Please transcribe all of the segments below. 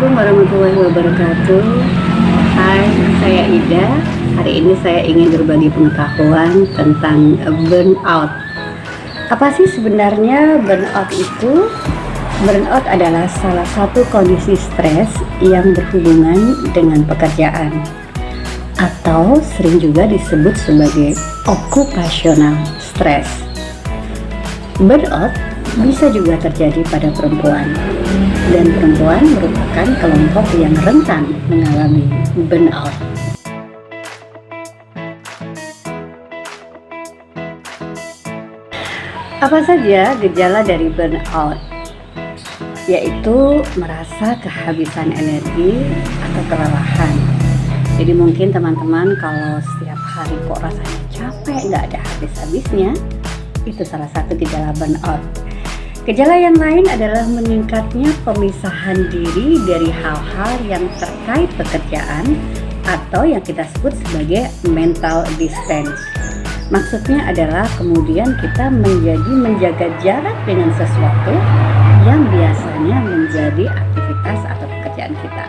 Assalamualaikum warahmatullahi wabarakatuh. Hai, saya Ida. Hari ini saya ingin berbagi pengetahuan tentang burnout. Apa sih sebenarnya burnout itu? Burnout adalah salah satu kondisi stres yang berhubungan dengan pekerjaan, atau sering juga disebut sebagai occupational stress. Burnout bisa juga terjadi pada perempuan, dan perempuan merupakan kelompok yang rentan mengalami burnout. Apa saja gejala dari burnout? Yaitu merasa kehabisan energi atau kelelahan. Jadi mungkin teman-teman kalau setiap hari kok rasanya capek, nggak ada habis-habisnya, itu salah satu gejala burnout. Gejala yang lain adalah meningkatnya pemisahan diri dari hal-hal yang terkait pekerjaan atau yang kita sebut sebagai mental distance. Maksudnya adalah kemudian kita menjaga jarak dengan sesuatu yang biasanya menjadi aktivitas atau pekerjaan kita.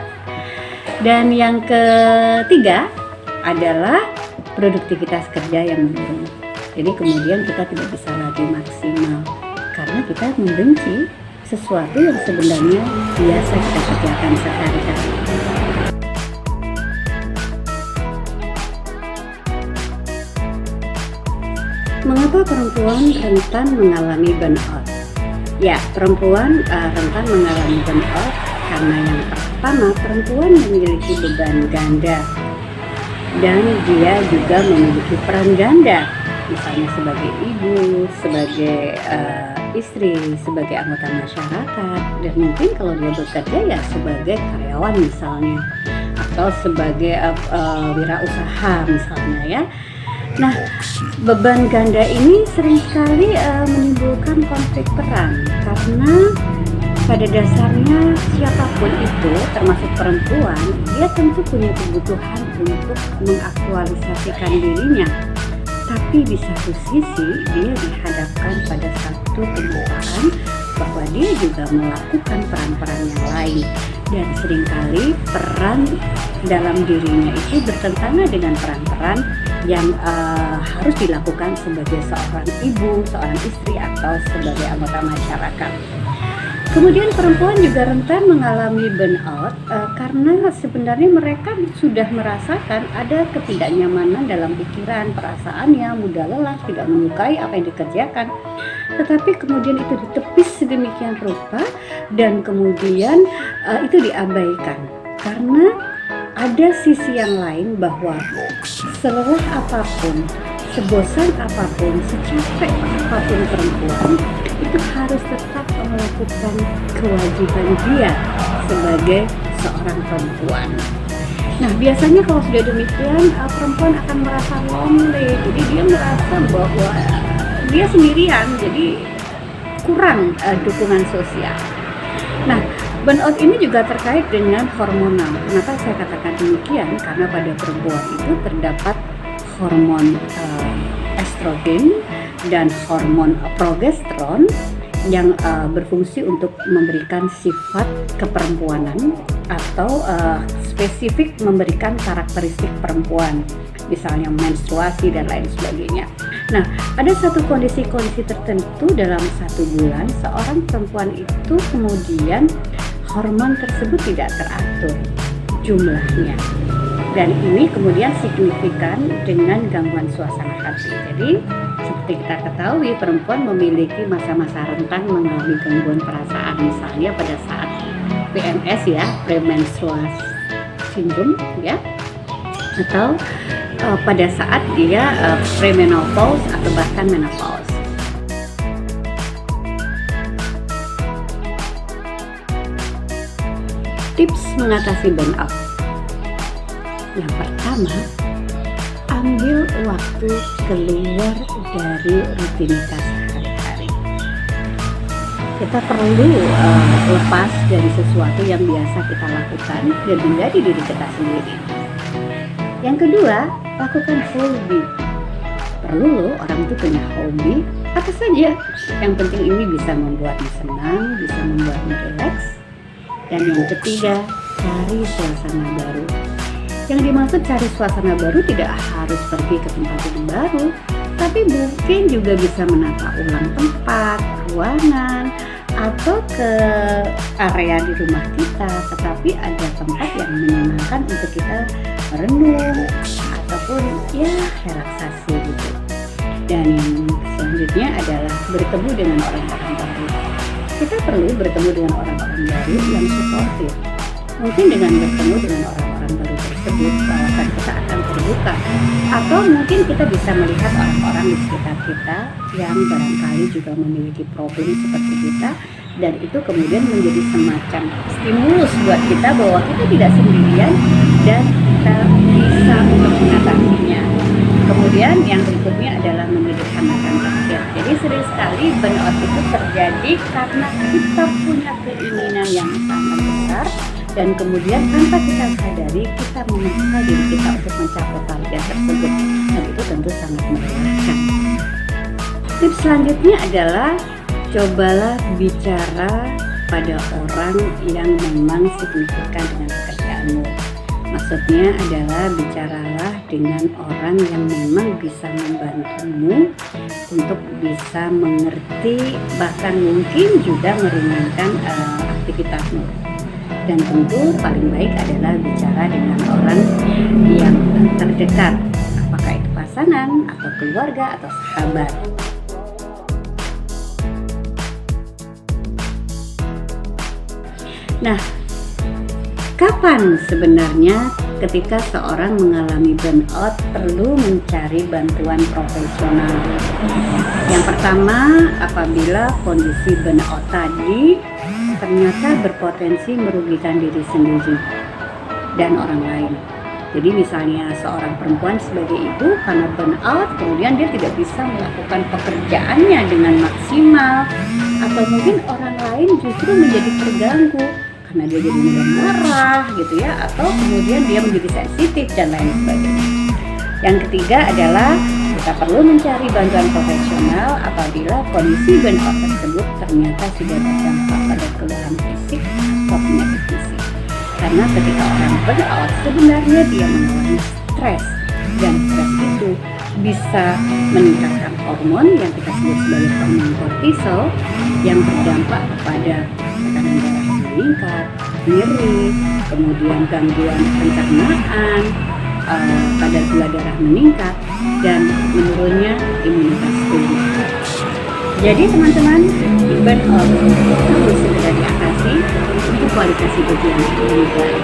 Dan yang ketiga adalah produktivitas kerja yang menurun. Jadi kemudian kita tidak bisa lagi maksimal karena kita membenci sesuatu yang sebenarnya biasa kita kerjakan sehari-hari. Mengapa perempuan rentan mengalami burnout? Ya, perempuan rentan mengalami burnout karena yang pertama, perempuan memiliki beban ganda dan dia juga memiliki peran ganda, misalnya sebagai ibu, sebagai istri, sebagai anggota masyarakat, dan mungkin kalau dia bekerja ya sebagai karyawan misalnya, atau sebagai wirausaha misalnya ya. Nah, beban ganda ini sering sekali menimbulkan konflik peran karena pada dasarnya siapapun itu, termasuk perempuan, dia tentu punya kebutuhan untuk mengaktualisasikan dirinya. Tapi di satu sisi dia dihadapkan pada satu kenyataan bahwa dia juga melakukan peran-peran yang lain, dan seringkali peran dalam dirinya itu bertentangan dengan peran-peran yang harus dilakukan sebagai seorang ibu, seorang istri, atau sebagai anggota masyarakat. Kemudian perempuan juga rentan mengalami burnout karena sebenarnya mereka sudah merasakan ada ketidaknyamanan dalam pikiran, perasaannya, mudah lelah, tidak menyukai apa yang dikerjakan. Tetapi kemudian itu ditepis sedemikian rupa dan kemudian itu diabaikan karena ada sisi yang lain bahwa selelah apapun, sebosan apapun, secapek apapun perempuan itu harus tetap melakukan kewajiban dia sebagai seorang perempuan. Nah, biasanya kalau sudah demikian perempuan akan merasa lonely, jadi dia merasa bahwa dia sendirian, jadi kurang dukungan sosial. Nah, burnout ini juga terkait dengan hormonal. Kenapa saya katakan demikian? Karena pada perempuan itu terdapat hormon estrogen dan hormon progesteron yang berfungsi untuk memberikan sifat keperempuanan atau spesifik memberikan karakteristik perempuan, misalnya menstruasi dan lain sebagainya. Nah, ada satu kondisi-kondisi tertentu dalam 1 bulan seorang perempuan itu kemudian hormon tersebut tidak teratur jumlahnya, dan ini kemudian signifikan dengan gangguan suasana hati. Jadi seperti kita ketahui, perempuan memiliki masa-masa rentan mengalami gangguan perasaan, misalnya pada saat PMS ya, premenstrual syndrome ya, atau pada saat dia premenopause atau bahkan menopause. Tips mengatasi burnout. Yang pertama, ambil waktu keluar dari rutinitas sehari-hari. Kita perlu lepas dari sesuatu yang biasa kita lakukan dan menjadi diri kita sendiri. Yang kedua, lakukan hobi. Perlu loh orang itu punya hobi apa saja. Yang penting ini bisa membuatmu senang, bisa membuatmu rileks. Dan yang ketiga, cari suasana baru. Yang dimaksud cari suasana baru tidak harus pergi ke tempat yang baru, tapi mungkin juga bisa menata ulang tempat, ruangan, atau ke area di rumah kita, tetapi ada tempat yang menyenangkan untuk kita merenung ataupun ya relaksasi gitu. Dan yang selanjutnya adalah bertemu dengan orang-orang baru. Kita perlu bertemu dengan orang-orang baru yang suportif. Mungkin dengan bertemu dengan orang-orang baru tersebut, wawasan kita akan terbuka. Atau mungkin kita bisa melihat orang-orang di sekitar kita yang barangkali juga memiliki problem seperti kita, dan itu kemudian menjadi semacam stimulus buat kita bahwa kita tidak sendirian dan kita bisa untuk mengatasinya. Kemudian yang berikutnya adalah menyederhanakan takdir. Jadi sering sekali burnout itu terjadi karena kita punya keinginan yang sangat besar, dan kemudian tanpa kita sadari kita memaksa diri kita untuk mencapai target tersebut, dan itu tentu sangat melelahkan. Tips selanjutnya adalah cobalah bicara pada orang yang memang signifikan dengan pekerjaanmu. Maksudnya adalah bicaralah dengan orang yang memang bisa membantumu untuk bisa mengerti, bahkan mungkin juga meringankan aktivitasmu. Dan tentu paling baik adalah bicara dengan orang yang terdekat, apakah itu pasangan atau keluarga atau sahabat. Nah, kapan sebenarnya ketika seorang mengalami burnout perlu mencari bantuan profesional? Yang pertama, apabila kondisi burnout tadi ternyata berpotensi merugikan diri sendiri dan orang lain. Jadi misalnya seorang perempuan sebagai ibu karena burnout, kemudian dia tidak bisa melakukan pekerjaannya dengan maksimal, atau mungkin orang lain justru menjadi terganggu karena dia jadi mudah marah gitu ya, atau kemudian dia menjadi sensitif dan lain sebagainya. Yang ketiga adalah kita perlu mencari bantuan profesional apabila kondisi burnout tersebut ternyata sudah berdampak pada keluhan fisik atau penyakit fisik. Karena ketika orang burnout sebenarnya dia mengalami stres, dan stres itu bisa meningkatkan hormon yang kita sebut sebagai hormon kortisol yang berdampak kepada tekanan darah meningkat, nyeri, kemudian gangguan pencernaan, kadar gula darah meningkat, dan menurunnya imunitas tubuh. Jadi teman-teman, burnout harus segera diatasi untuk kualitas hidup yang lebih baik.